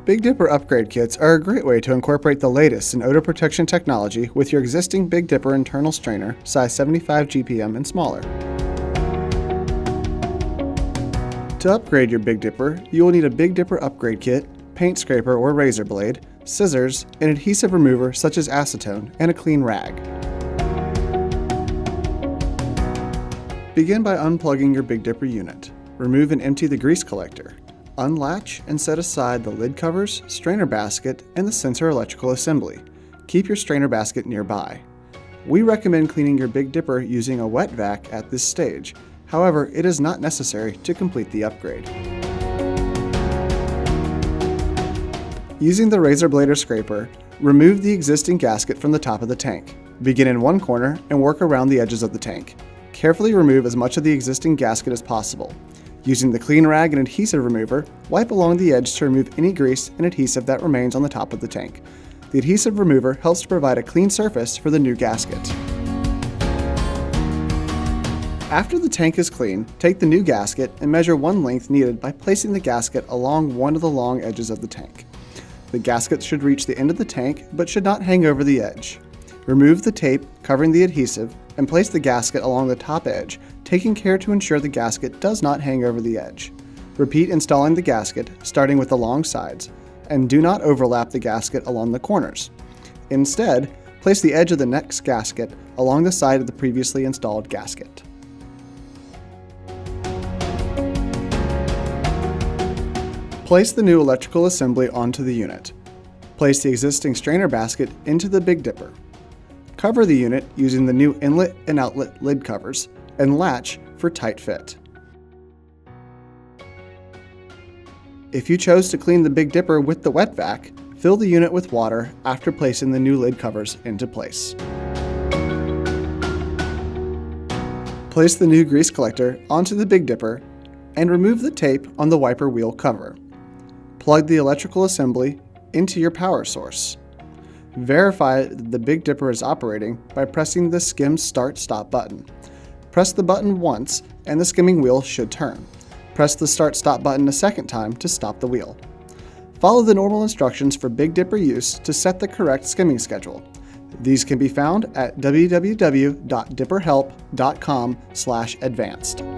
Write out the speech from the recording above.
Big Dipper upgrade kits are a great way to incorporate the latest in odor protection technology with your existing Big Dipper internal strainer, size 75 GPM and smaller. To upgrade your Big Dipper, you will need a Big Dipper upgrade kit, paint scraper or razor blade, scissors, an adhesive remover such as acetone, and a clean rag. Begin by unplugging your Big Dipper unit. Remove and empty the grease collector. Unlatch and set aside the lid covers, strainer basket, and the sensor electrical assembly. Keep your strainer basket nearby. We recommend cleaning your Big Dipper using a wet vac at this stage. However, it is not necessary to complete the upgrade. Using the razor blade or scraper, remove the existing gasket from the top of the tank. Begin in one corner and work around the edges of the tank. Carefully remove as much of the existing gasket as possible. Using the clean rag and adhesive remover, wipe along the edge to remove any grease and adhesive that remains on the top of the tank. The adhesive remover helps to provide a clean surface for the new gasket. After the tank is clean, take the new gasket and measure one length needed by placing the gasket along one of the long edges of the tank. The gasket should reach the end of the tank but should not hang over the edge. Remove the tape covering the adhesive and place the gasket along the top edge, taking care to ensure the gasket does not hang over the edge. Repeat installing the gasket, starting with the long sides, and do not overlap the gasket along the corners. Instead, place the edge of the next gasket along the side of the previously installed gasket. Place the new electrical assembly onto the unit. Place the existing strainer basket into the Big Dipper. Cover the unit using the new inlet and outlet lid covers and latch for tight fit. If you chose to clean the Big Dipper with the wet vac, fill the unit with water after placing the new lid covers into place. Place the new grease collector onto the Big Dipper and remove the tape on the wiper wheel cover. Plug the electrical assembly into your power source. Verify that the Big Dipper is operating by pressing the skim start-stop button. Press the button once and the skimming wheel should turn. Press the start-stop button a second time to stop the wheel. Follow the normal instructions for Big Dipper use to set the correct skimming schedule. These can be found at www.dipperhelp.com/advanced.